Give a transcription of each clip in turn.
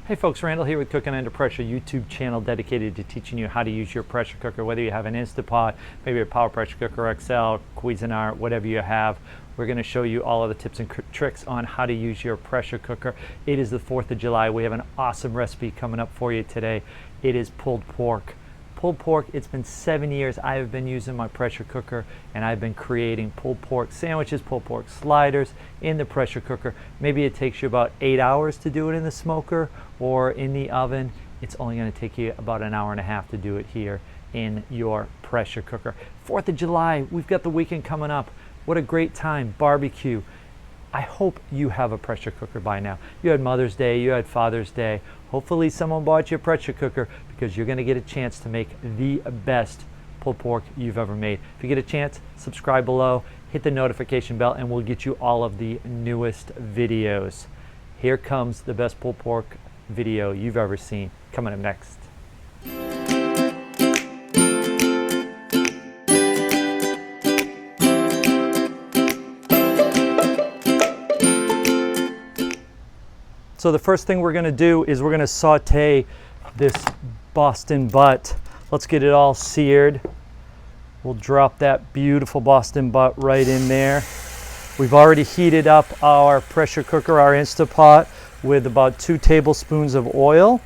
Hey folks, Randall here with Cooking Under Pressure, YouTube channel dedicated to teaching you how to use your pressure cooker, whether you have an Instapot, maybe a Power Pressure Cooker XL, Cuisinart, whatever you have. We're going to show you all of the tips and tricks on how to use your pressure cooker. It is the 4th of July. We have an awesome recipe coming up for you today. It is pulled pork. Pulled pork, it's been 7 years I have been using my pressure cooker, and I've been creating pulled pork sandwiches, pulled pork sliders in the pressure cooker. Maybe it takes you about 8 hours to do it in the smoker or in the oven. It's only going to take you about an hour and a half to do it here in your pressure cooker. 4th of July, we've got the weekend coming up. What a great time, barbecue. I hope you have a pressure cooker by now. You had Mother's Day, you had Father's Day. Hopefully someone bought you a pressure cooker because you're going to get a chance to make the best pulled pork you've ever made. If you get a chance, subscribe below, hit the notification bell, and we'll get you all of the newest videos. Here comes the best pulled pork video you've ever seen, coming up next. So the first thing we're going to do is we're going to saute this Boston butt. Let's get it all seared. We'll drop that beautiful Boston butt right in there. We've already heated up our pressure cooker, our Instapot, with about 2 tablespoons of oil.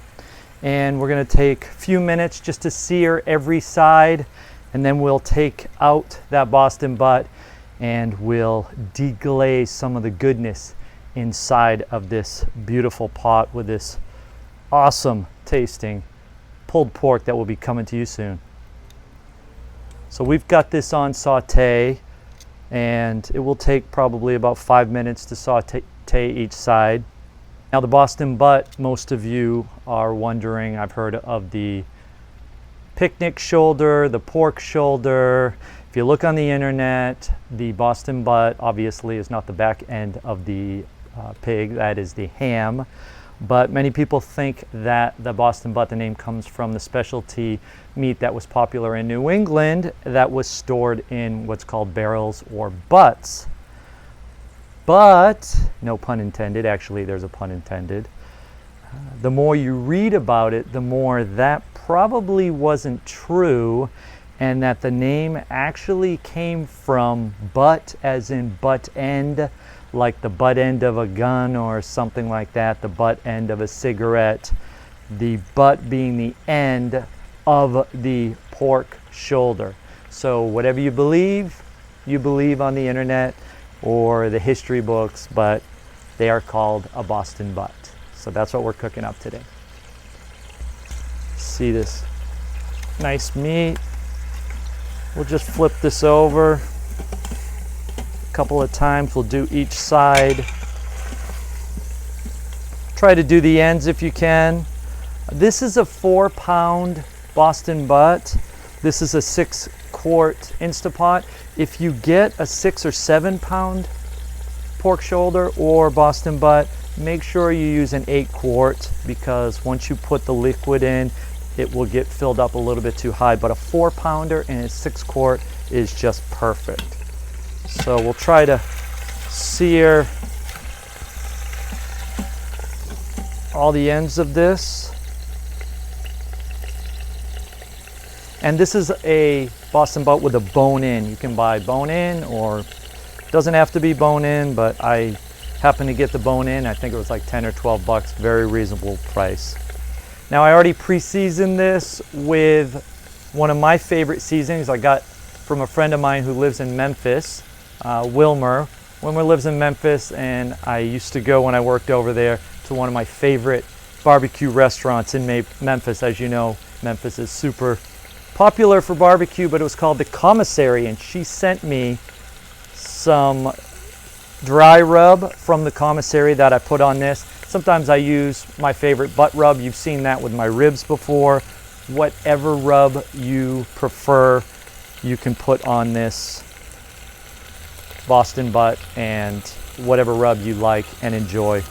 And we're going to take a few minutes just to sear every side. And then we'll take out that Boston butt and we'll deglaze some of the goodness inside of this beautiful pot with this awesome tasting pulled pork that will be coming to you soon. So we've got this on saute, and it will take probably about 5 minutes to saute each side. Now the Boston butt, most of you are wondering, I've heard of the picnic shoulder, the pork shoulder. If you look on the internet, the Boston butt obviously is not the back end of the pig, that is the ham. But many people think that the Boston butt, the name comes from the specialty meat that was popular in New England that was stored in what's called barrels or butts. But, no pun intended, actually there's a pun intended. The more you read about it, the more that probably wasn't true, and that the name actually came from butt as in butt end, like the butt end of a gun or something like that, the butt end of a cigarette, the butt being the end of the pork shoulder. So whatever you believe on the internet or the history books, but they are called a Boston butt. So that's what we're cooking up today. See this nice meat. We'll just flip this over couple of times. We'll do each side. Try to do the ends if you can. This is a 4-pound Boston butt. This is a 6-quart Instapot. If you get a 6 or 7-pound pork shoulder or Boston butt, make sure you use an 8-quart, because once you put the liquid in, it will get filled up a little bit too high. But a 4-pounder and a 6-quart is just perfect. So we'll try to sear all the ends of this. And this is a Boston butt with a bone in. You can buy bone in, or it doesn't have to be bone in, but I happened to get the bone in. I think it was like 10 or 12 bucks, very reasonable price. Now I already pre-seasoned this with one of my favorite seasonings I got from a friend of mine who lives in Memphis. Wilmer lives in Memphis, and I used to go when I worked over there to one of my favorite barbecue restaurants in Memphis. As you know, Memphis is super popular for barbecue, but it was called the Commissary, and she sent me some dry rub from the Commissary that I put on this. Sometimes I use my favorite butt rub. You've seen that with my ribs before. Whatever rub you prefer, you can put on this Boston butt, and whatever rub you like and enjoy.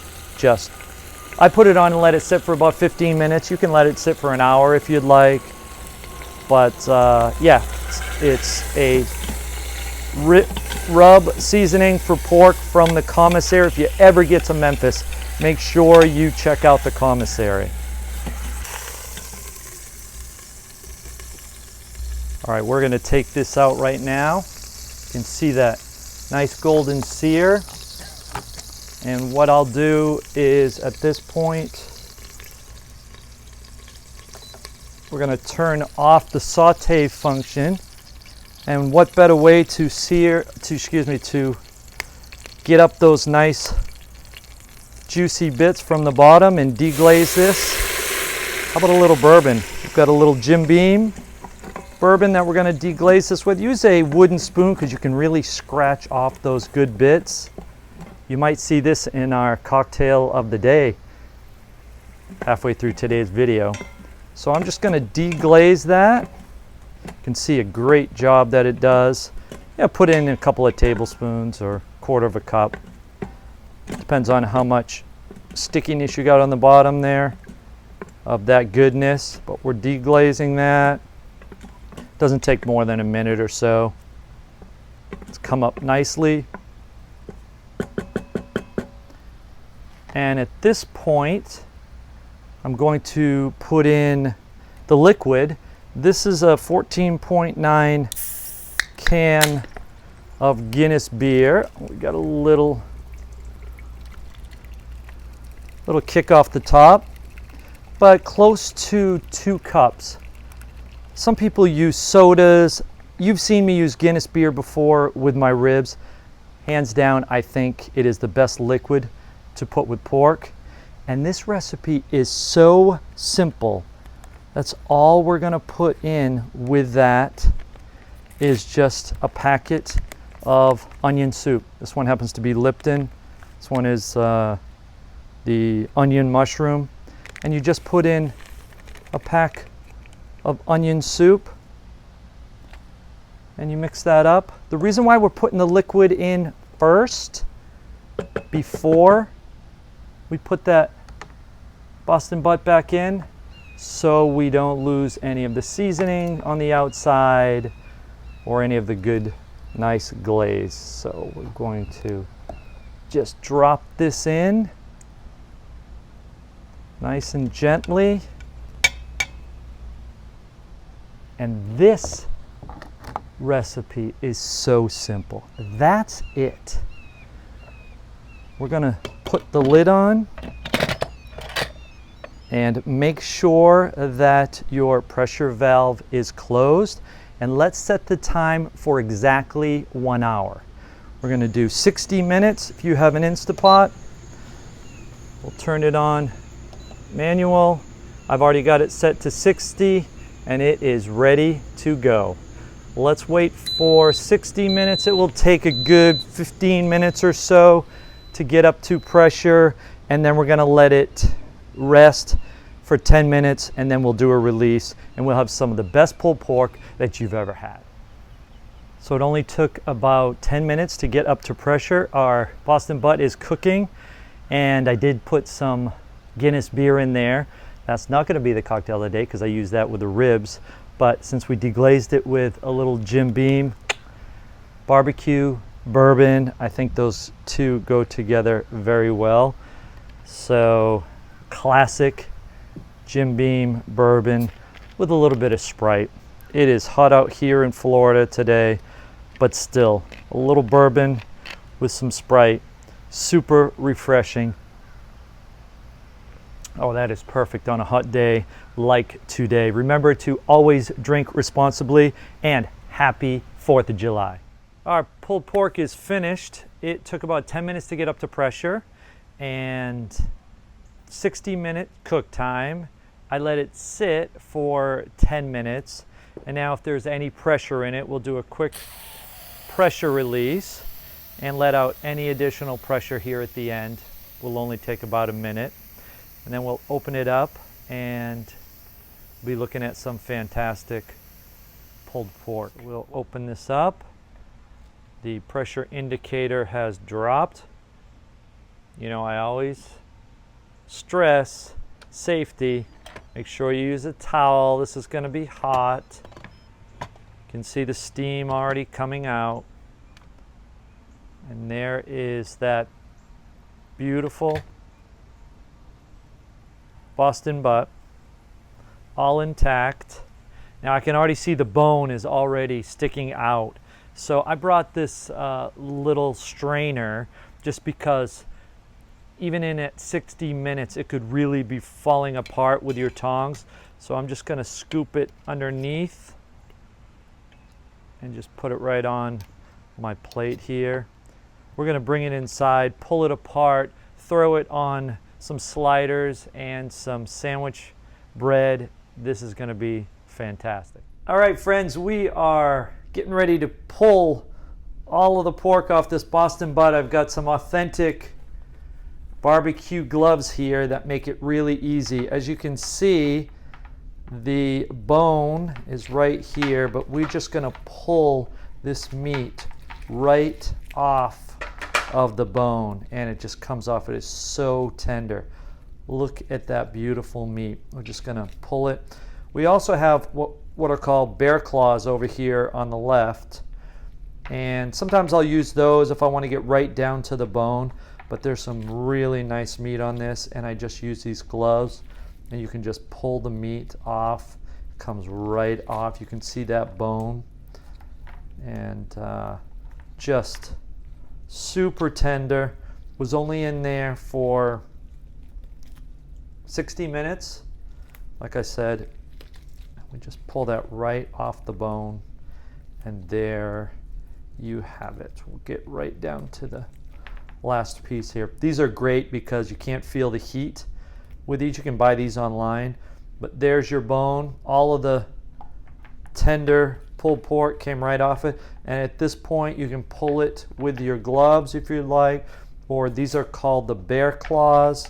I put it on and let it sit for about 15 minutes. You can let it sit for an hour if you'd like. But yeah, it's a rub seasoning for pork from the Commissary. If you ever get to Memphis, make sure you check out the commissary. All right, we're gonna take this out right now. You can see that nice golden sear. And what I'll do is at this point, we're gonna turn off the saute function. And what better way to to get up those nice juicy bits from the bottom and deglaze this. How about a little bourbon? We've got a little Jim Beam bourbon that we're gonna deglaze this with. Use a wooden spoon because you can really scratch off those good bits. You might see this in our cocktail of the day halfway through today's video. So I'm just gonna deglaze that. You can see a great job that it does. Yeah, put in a couple of tablespoons or a quarter of a cup. Depends on how much stickiness you got on the bottom there of that goodness, but we're deglazing that. Doesn't take more than a minute or so. It's come up nicely. And at this point, I'm going to put in the liquid. This is a 14.9 can of Guinness beer. We got a little kick off the top, but close to 2 cups. Some people use sodas. You've seen me use Guinness beer before with my ribs. Hands down, I think it is the best liquid to put with pork. And this recipe is so simple. That's all we're gonna put in with that is just a packet of onion soup. This one happens to be Lipton. This one is the onion mushroom. And you just put in a pack of onion soup and you mix that up. The reason why we're putting the liquid in first before we put that Boston butt back in, so we don't lose any of the seasoning on the outside or any of the good, nice glaze. So we're going to just drop this in nice and gently. And this recipe is so simple. That's it. We're gonna put the lid on and make sure that your pressure valve is closed. And let's set the time for exactly 1 hour. We're gonna do 60 minutes if you have an Instapot. We'll turn it on manual. I've already got it set to 60 and it is ready to go. Let's wait for 60 minutes. It will take a good 15 minutes or so to get up to pressure, and then we're gonna let it rest for 10 minutes and then we'll do a release and we'll have some of the best pulled pork that you've ever had. So it only took about 10 minutes to get up to pressure. Our Boston butt is cooking and I did put some Guinness beer in there. That's not gonna be the cocktail of the day because I use that with the ribs, but since we deglazed it with a little Jim Beam, barbecue, bourbon, I think those two go together very well. So classic Jim Beam bourbon with a little bit of Sprite. It is hot out here in Florida today, but still a little bourbon with some Sprite, super refreshing. Oh, that is perfect on a hot day like today. Remember to always drink responsibly, and happy 4th of July. Our pulled pork is finished. It took about 10 minutes to get up to pressure and 60-minute cook time. I let it sit for 10 minutes. And now if there's any pressure in it, we'll do a quick pressure release and let out any additional pressure here at the end. Will only take about a minute. And then we'll open it up and be looking at some fantastic pulled pork. We'll open this up. The pressure indicator has dropped. You know, I always stress safety. Make sure you use a towel. This is going to be hot. You can see the steam already coming out. And there is that beautiful Boston butt, all intact. Now I can already see the bone is already sticking out. So I brought this little strainer just because even in at 60 minutes, it could really be falling apart with your tongs. So I'm just gonna scoop it underneath and just put it right on my plate here. We're gonna bring it inside, pull it apart, throw it on some sliders and some sandwich bread. This is gonna be fantastic. All right, friends, we are getting ready to pull all of the pork off this Boston butt. I've got some authentic barbecue gloves here that make it really easy. As you can see, the bone is right here, but we're just gonna pull this meat right off of the bone and it just comes off. It is so tender. Look at that beautiful meat. We're just gonna pull it. We also have what are called bear claws over here on the left, and sometimes I'll use those if I want to get right down to the bone, but there's some really nice meat on this and I just use these gloves and you can just pull the meat off. It comes right off. You can see that bone and just super tender. Was only in there for 60 minutes. Like I said, we just pull that right off the bone and there you have it. We'll get right down to the last piece here. These are great because you can't feel the heat with these. You can buy these online, but there's your bone. All of the tender pulled pork came right off it, and at this point you can pull it with your gloves if you'd like, or these are called the bear claws.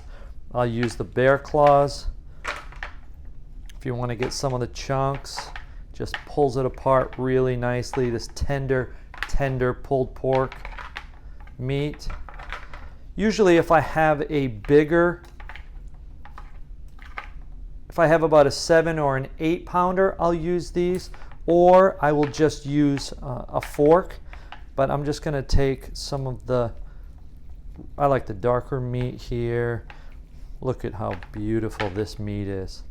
I'll use the bear claws. If you want to get some of the chunks, just pulls it apart really nicely. This tender pulled pork meat. Usually if I have about a 7 or an 8 pounder, I'll use these, or I will just use a fork. But I'm just gonna take some of I like the darker meat here. Look at how beautiful this meat is.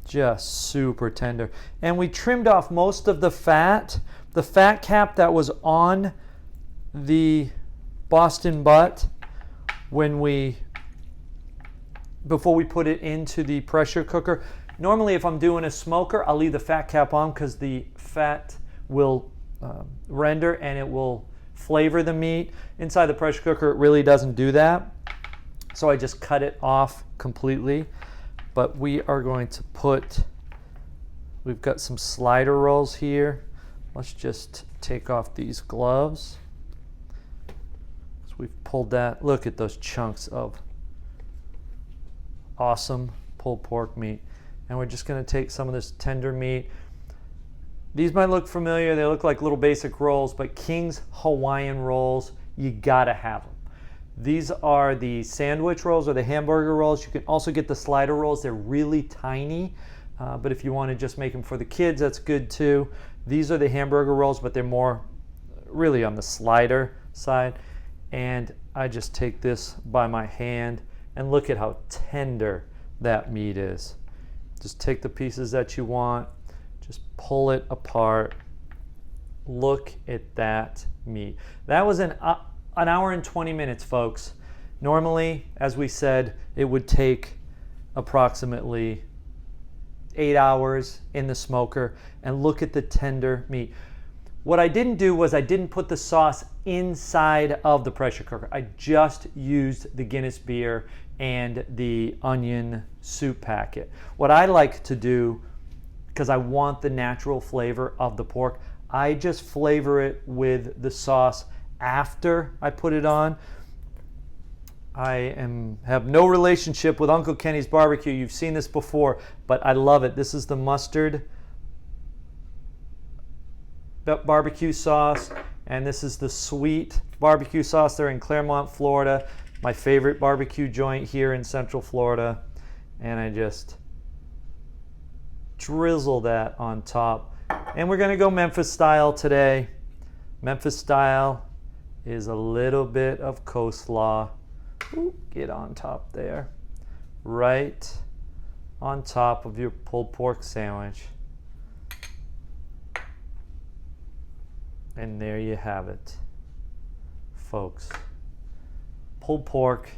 Just super tender. And we trimmed off most of the fat. The fat cap that was on the Boston butt before we put it into the pressure cooker. Normally if I'm doing a smoker, I'll leave the fat cap on because the fat will render and it will flavor the meat. Inside the pressure cooker, it really doesn't do that. So I just cut it off completely. But we are going to we've got some slider rolls here. Let's just take off these gloves. So we've pulled that. Look at those chunks of awesome pulled pork meat. And we're just gonna take some of this tender meat. These might look familiar. They look like little basic rolls, but King's Hawaiian rolls, you gotta have them. These are the sandwich rolls or the hamburger rolls. You can also get the slider rolls. They're really tiny, but if you want to just make them for the kids, that's good too. These are the hamburger rolls, but they're more really on the slider side. And I just take this by my hand and look at how tender that meat is. Just take the pieces that you want, just pull it apart. Look at that meat. That was an hour and 20 minutes, folks. Normally, as we said, it would take approximately 8 hours in the smoker, and look at the tender meat. What I didn't do was I didn't put the sauce inside of the pressure cooker. I just used the Guinness beer and the onion soup packet. What I like to do, because I want the natural flavor of the pork, I just flavor it with the sauce after I put it on. I have no relationship with Uncle Kenny's Barbecue. You've seen this before, but I love it. This is the mustard barbecue sauce, and this is the sweet barbecue sauce. They're in Claremont, Florida, my favorite barbecue joint here in Central Florida, and I just drizzle that on top. And we're gonna go Memphis style today. Memphis style is a little bit of coleslaw. Ooh, get on top there. Right on top of your pulled pork sandwich. And there you have it, folks. Pulled pork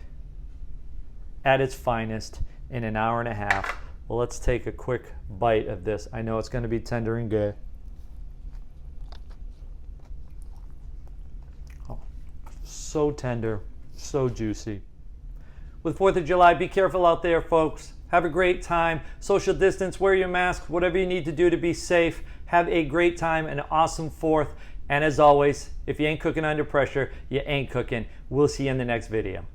at its finest in an hour and a half. Well, let's take a quick bite of this. I know it's going to be tender and good. Oh, so tender, so juicy. With 4th of July, be careful out there, folks. Have a great time. Social distance, wear your mask, whatever you need to do to be safe. Have a great time, an awesome 4th. And as always, if you ain't cooking under pressure, you ain't cooking. We'll see you in the next video.